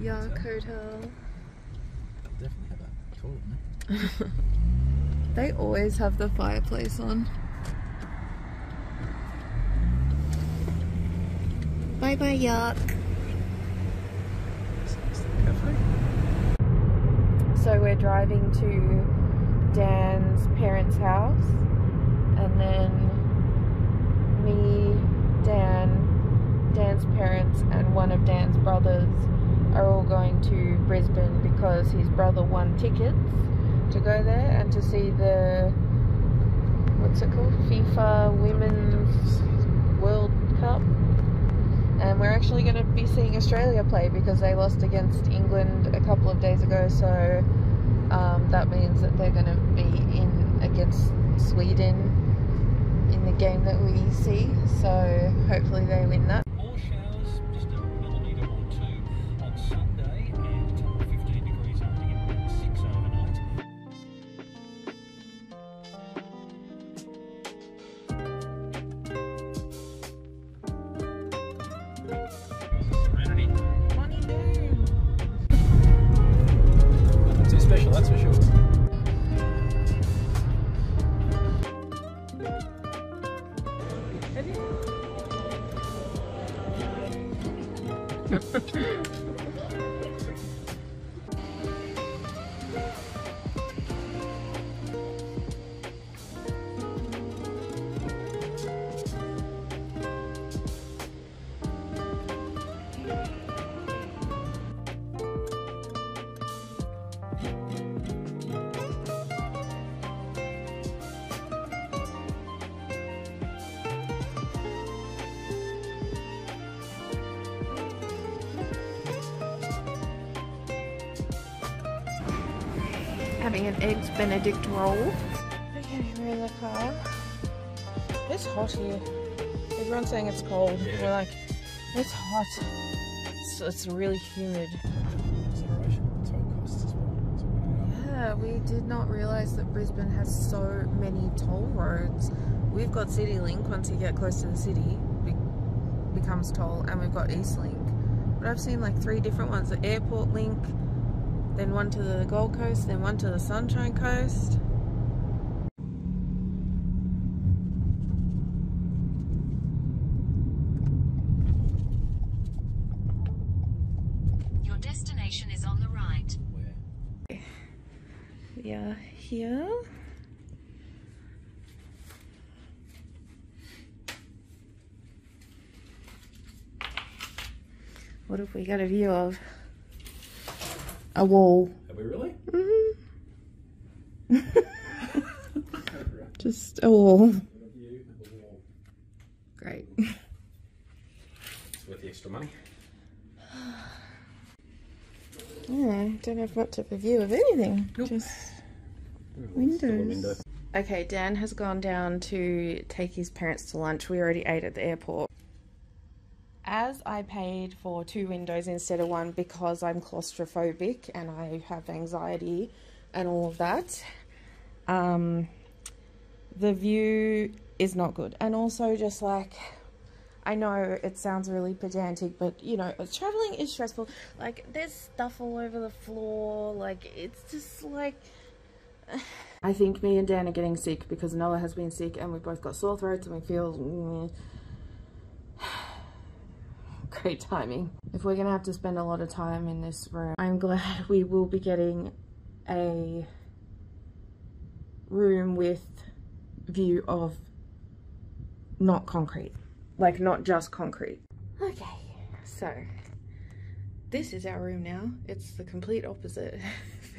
Yak Hotel. Definitely have a toilet. They always have the fireplace on. Bye bye, Yak. So we're driving to Dan's parents' house, and then me, Dan's parents, and one of Dan's brothers are all going to Brisbane because his brother won tickets to go there and to see the, what's it called? FIFA Women's World Cup. And we're actually going to be seeing Australia play because they lost against England a couple of days ago, so that means that they're going to be in against Sweden in the game that we see, so hopefully they win that. More showers, just a millimetre or two on Sunday, and 15 degrees only at 6 overnight. Serenity. Money boom! Nothing too special, that's for sure. Having an Eggs Benedict roll. Okay, we're in the car. It's hot here. Everyone's saying it's cold. Yeah. We're like, it's hot. It's really humid. Consideration toll costs as well. Yeah, we did not realise that Brisbane has so many toll roads. We've got CityLink, once you get close to the city, becomes toll, and we've got EastLink. But I've seen like 3 different ones, the Airport Link, then one to the Gold Coast, then one to the Sunshine Coast. Your destination is on the right. Where? We are here. What have we got a view of? A wall. Have we really? Just a wall. Great. It's worth the extra money. Yeah, don't have much of a view of anything. Nope. Just Still a windows. window. Okay, Dan has gone down to take his parents to lunch. We already ate at the airport. As I paid for 2 windows instead of 1 because I'm claustrophobic and I have anxiety and all of that, the view is not good. And also just like, I know it sounds really pedantic, but you know, traveling is stressful. Like, there's stuff all over the floor. Like, it's just like... I think me and Dan are getting sick because Noah has been sick and we've both got sore throats and we feel... Great timing. If we're gonna have to spend a lot of time in this room, I'm glad we will be getting a room with view of not concrete, like not just concrete. Okay, so this is our room now. It's the complete opposite. It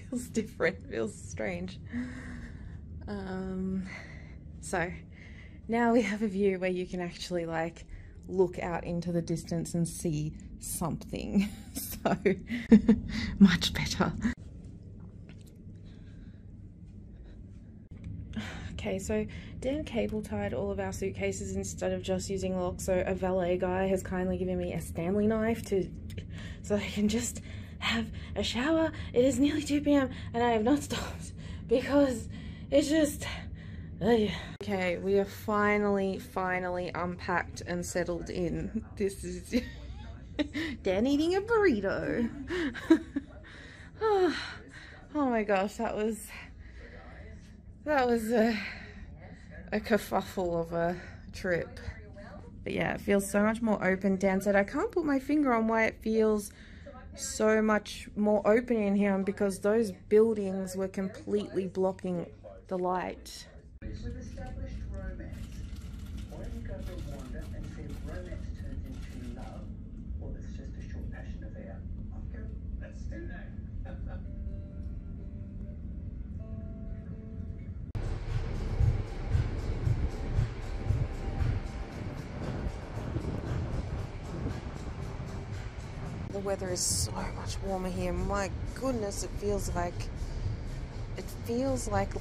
feels different, feels strange. So now we have a view where you can actually like look out into the distance and see something. So much better. Okay, so Dan cable tied all of our suitcases instead of just using locks, so a valet guy has kindly given me a Stanley knife so I can just have a shower. It is nearly 2 p.m. and I have not stopped because it's just... Okay, we are finally unpacked and settled in. This is Dan eating a burrito. Oh my gosh, that was a kerfuffle of a trip. But yeah, it feels so much more open. Dan said, I can't put my finger on why it feels so much more open in here, because those buildings were completely blocking the light. We've established romance. Why don't you go to Rwanda and see if romance turns into love, or it's just a short passion affair? Okay, let's do that. The weather is so much warmer here. My goodness, it feels like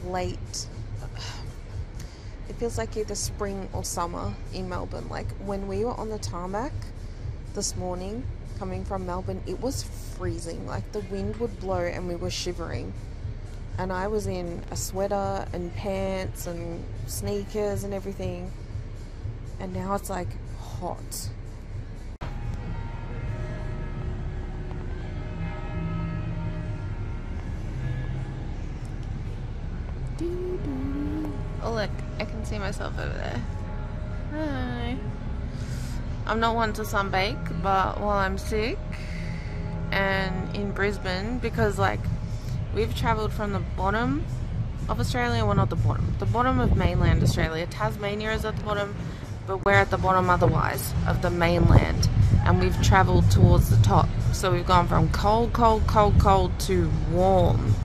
late. It feels like either spring or summer in Melbourne. Like when we were on the tarmac this morning coming from Melbourne, it was freezing. Like the wind would blow and we were shivering. And I was in a sweater and pants and sneakers and everything. And now it's like hot. Oh look, I can see myself over there. Hi. I'm not one to sunbake, but while I'm sick and in Brisbane, because like we've travelled from the bottom of Australia, well not the bottom of mainland Australia. Tasmania is at the bottom, but we're at the bottom otherwise of the mainland, and we've travelled towards the top. So we've gone from cold, cold, cold, cold to warm.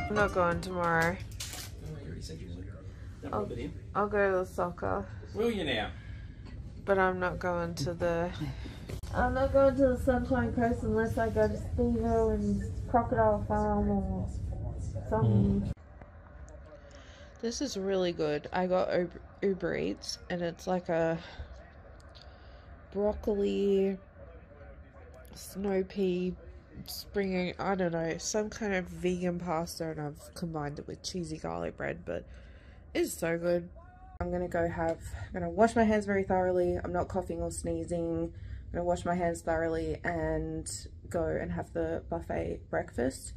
I'm not going tomorrow. I'll go to the soccer. Will you now? But I'm not going to the Sunshine Coast unless I go to Steve-O and Crocodile Farm or something. This is really good. I got Uber Eats and it's like a broccoli, snow pea, spring, I don't know, some kind of vegan pasta, and I've combined it with cheesy garlic bread, but it's so good. I'm gonna wash my hands very thoroughly. I'm not coughing or sneezing. I'm gonna wash my hands thoroughly and go and have the buffet breakfast.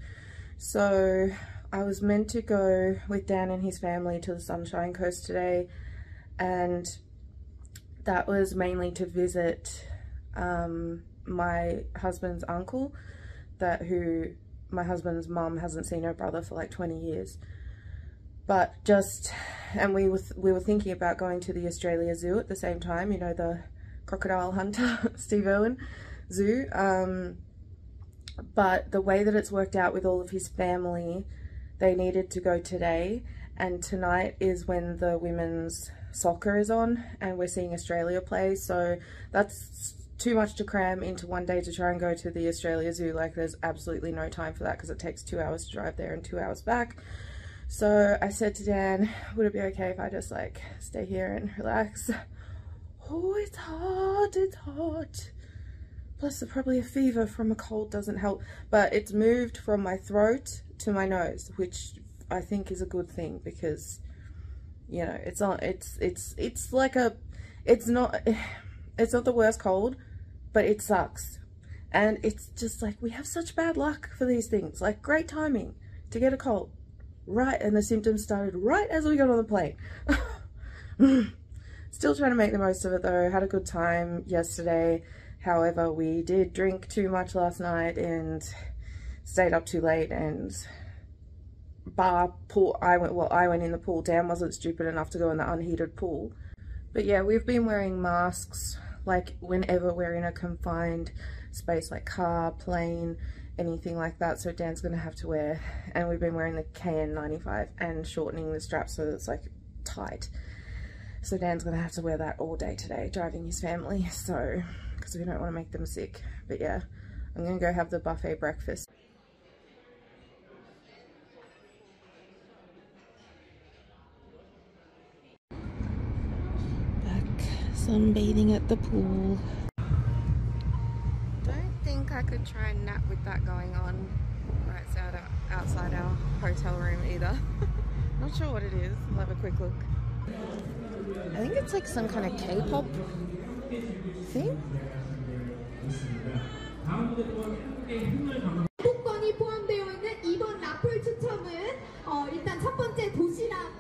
So I was meant to go with Dan and his family to the Sunshine Coast today, and that was mainly to visit my husband's uncle, my husband's mum hasn't seen her brother for like 20 years. But and we were thinking about going to the Australia Zoo at the same time, you know, the crocodile hunter, Steve Irwin Zoo. But the way that it's worked out with all of his family, they needed to go today, and tonight is when the women's soccer is on and we're seeing Australia play, so that's too much to cram into one day to try and go to the Australia Zoo. Like there's absolutely no time for that because it takes 2 hours to drive there and 2 hours back. So I said to Dan, would it be okay if I just like stay here and relax? Oh, it's hot, it's hot. Plus probably a fever from a cold doesn't help, but it's moved from my throat to my nose, which I think is a good thing, because you know, it's not the worst cold, but it sucks. And it's just like, we have such bad luck for these things. Like, great timing to get a cold, right? And the symptoms started right as we got on the plane. Still trying to make the most of it though. Had a good time yesterday. However, we did drink too much last night and stayed up too late, and bar pool. I went in the pool. Dan wasn't stupid enough to go in the unheated pool. But yeah, we've been wearing masks like whenever we're in a confined space, like car, plane, anything like that. So Dan's gonna have to wear, and we've been wearing the KN95 and shortening the strap so that it's like tight. So Dan's gonna have to wear that all day today, driving his family. So, because we don't want to make them sick. But yeah, I'm gonna go have the buffet breakfast. Sunbathing at the pool. Don't think I could try and nap with that going on right outside our hotel room either. Not sure what it is. We'll have a quick look. I think it's like some kind of K-pop thing. 상품권이 포함되어 있는 이번 라플 추첨은 일단 첫 번째 도시락,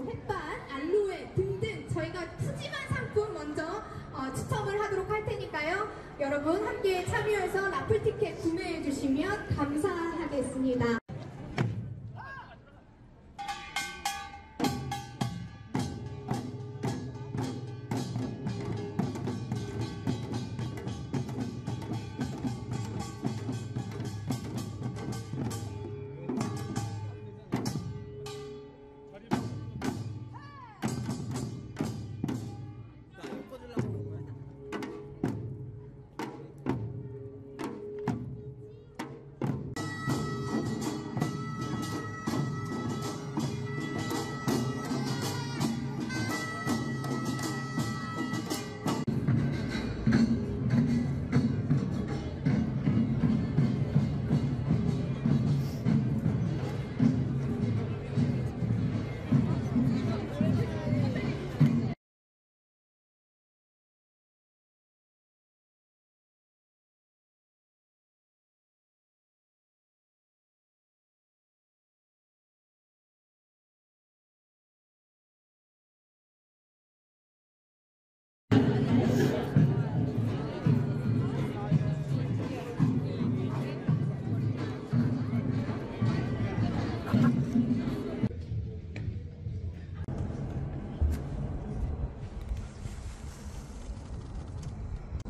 햇반, 알로에 등등 저희가 푸짐한 상품 먼저 추첨을 하도록 할 테니까요. 여러분 함께 참여해서 라플 티켓 구매해 주시면 감사하겠습니다.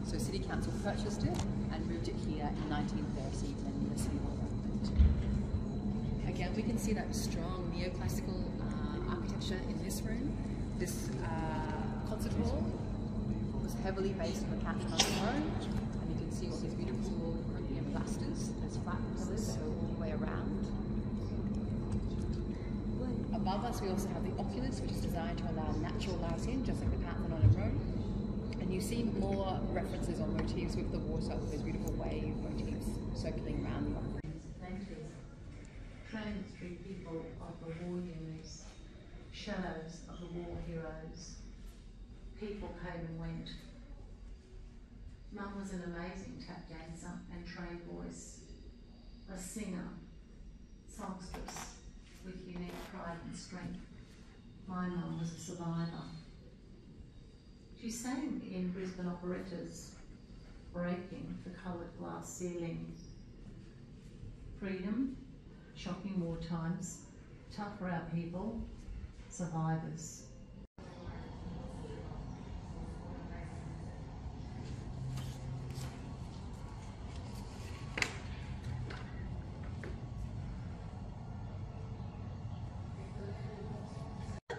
So City Council purchased it and moved it here in 1930 when the City Hall opened. Again, we can see that strong neoclassical architecture in this room. This concert hall was heavily based on the Captain on the Road, and you can see all these beautiful Corinthian pilasters. There's flat pillars that go all the way around. Above us we also have the oculus, which is designed to allow natural light in, just like the Parthenon in Rome. And you see more references or motifs with the water, with those beautiful wave motifs circling around the oculus. Transitory people of the war years, shadows of the war heroes. People came and went. Mum was an amazing tap dancer and trained voice, a singer, songstress with unique pride and strength. My mum was a survivor. She sang in Brisbane operettas, breaking the coloured glass ceilings. Freedom, shocking war times, tough for our people, survivors.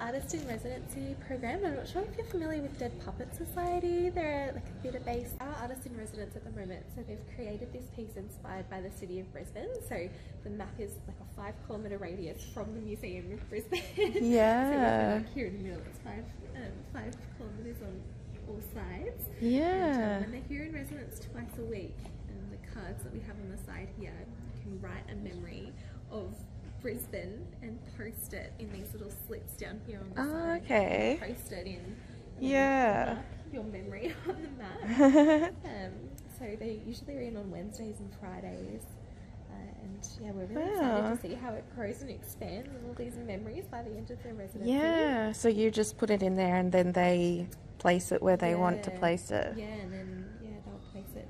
Artist in Residency program. I'm not sure if you're familiar with Dead Puppet Society. They're like a theatre based artist in residence at the moment. So they've created this piece inspired by the city of Brisbane. So the map is like a 5-kilometre radius from the Museum of Brisbane. Yeah. So we're like here in the middle. It's 5 kilometres on all sides. Yeah. And they're here in residence twice a week. And the cards that we have on the side here, you can write a memory of Brisbane and post it in these little slits down here on the side. Okay. Post it in. Yeah. Your memory on the map. So they usually are in on Wednesdays and Fridays. And yeah, we're really excited to see how it grows and expands and all these memories by the end of their residency. Yeah. So you just put it in there and then they place it where they want to place it. Yeah, and then they'll place it.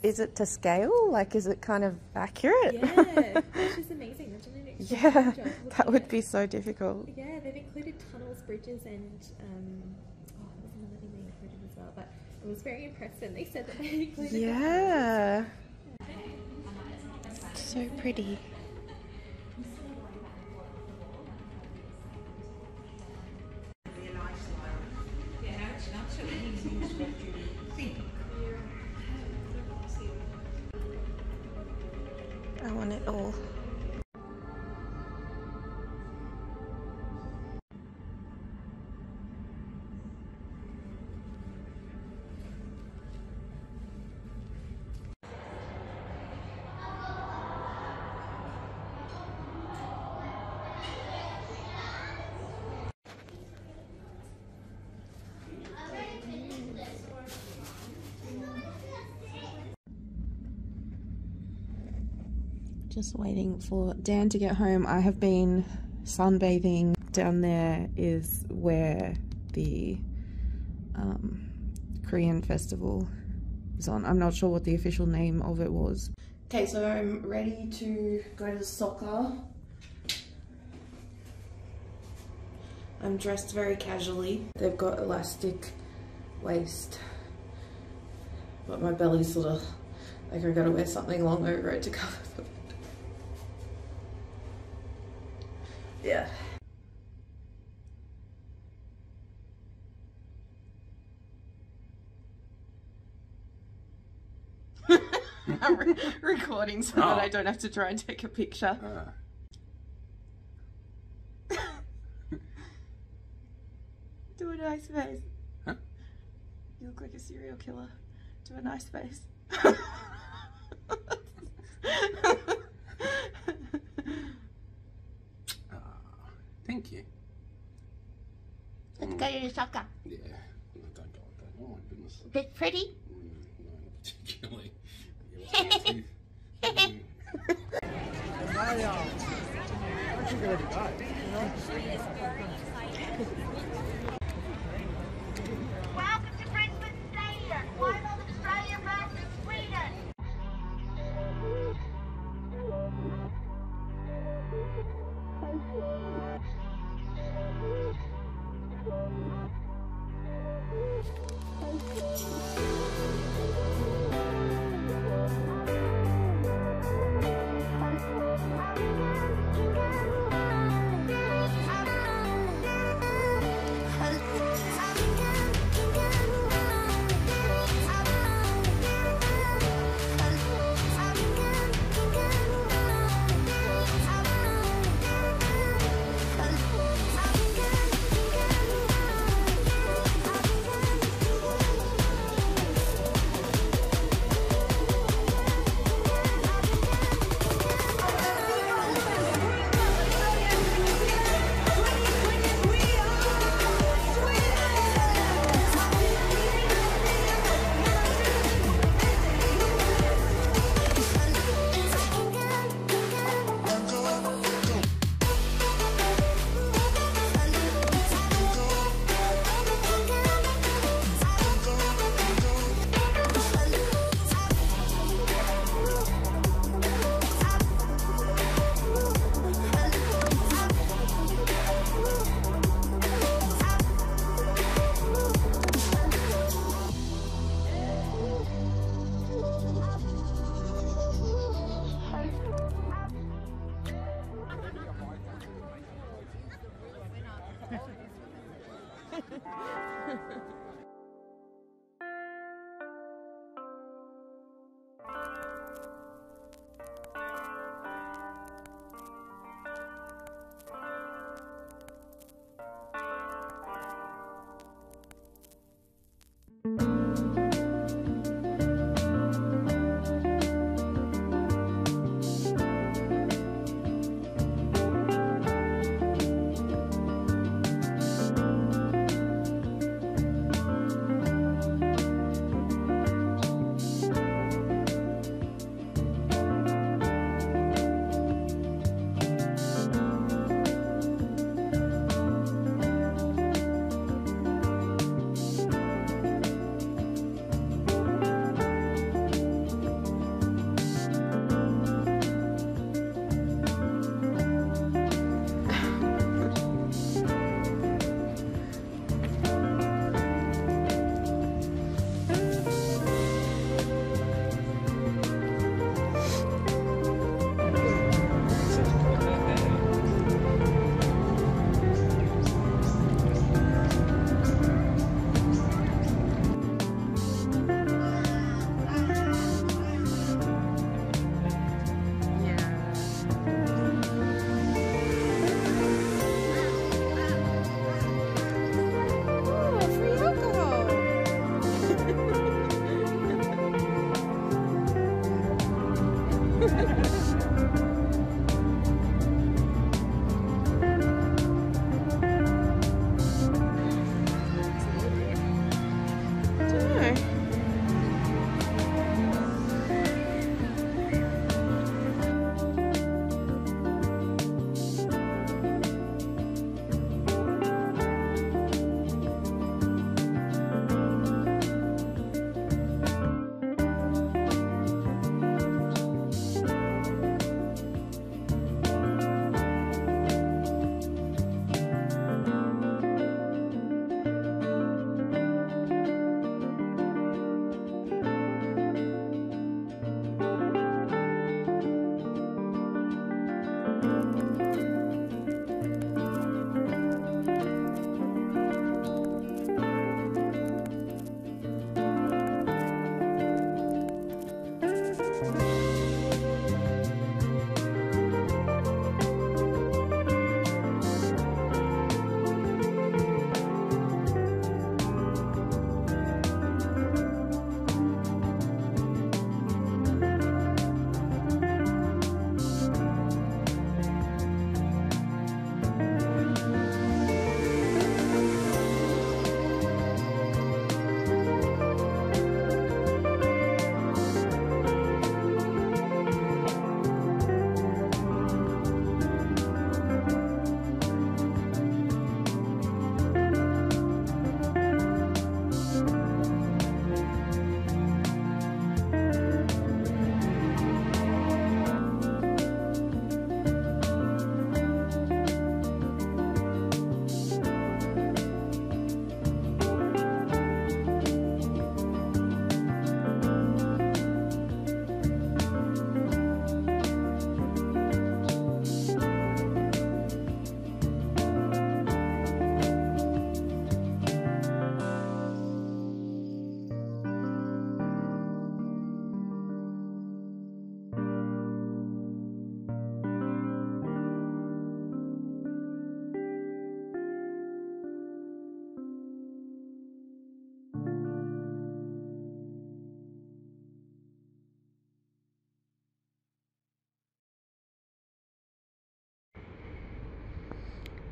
Is it to scale? Like, is it kind of accurate? Yeah, which is amazing. Imagine it Yeah, that would be so difficult. Yeah, they've included tunnels, bridges, and there was another thing they included as well. But I was very impressed when they said that they included. Yeah, so pretty. I want it all. Just waiting for Dan to get home. I have been sunbathing. Down there is where the Korean festival is on. I'm not sure what the official name of it was. Okay, so I'm ready to go to soccer. I'm dressed very casually. They've got elastic waist, but my belly's sort of like I've got to wear something long over it to cover it. Yeah. I'm recording so that I don't have to try and take a picture. Do a nice face. Huh? You look like a serial killer. Do a nice face. Thank you. Let's go to the soccer. Yeah, I don't go like that. Oh my goodness. Is it pretty? No, not particularly. Welcome to Brisbane Stadium, home of Australia versus Sweden.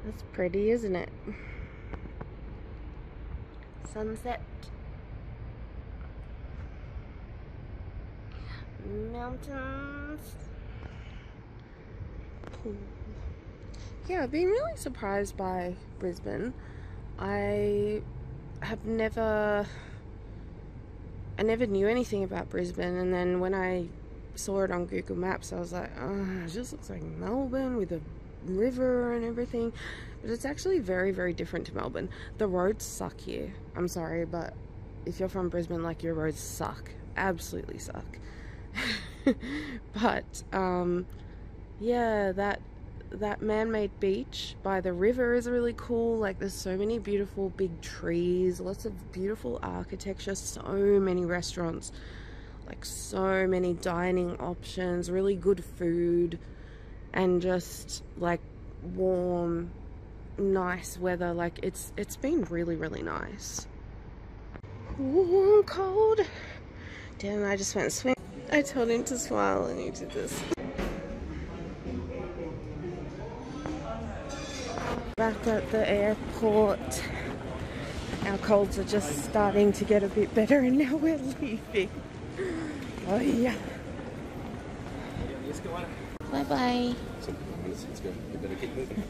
That's pretty, isn't it? Sunset. Mountains. Yeah, I've been really surprised by Brisbane. I never knew anything about Brisbane, and then when I saw it on Google Maps, I was like, oh, it just looks like Melbourne with a river and everything. But it's actually very, very different to Melbourne. The roads suck here. I'm sorry, but if you're from Brisbane, like, your roads suck. Absolutely suck. But yeah, that man-made beach by the river is really cool. Like, there's so many beautiful big trees, lots of beautiful architecture, so many restaurants, like so many dining options, really good food, and just like warm, nice weather. Like, it's been really, really nice. Ooh, I'm cold. Damn, I just went swim. I told him to smile and he did this. Back at the airport. Our colds are just starting to get a bit better and now we're leaving. Oh yeah. Bye bye. Let's go. You better keep moving.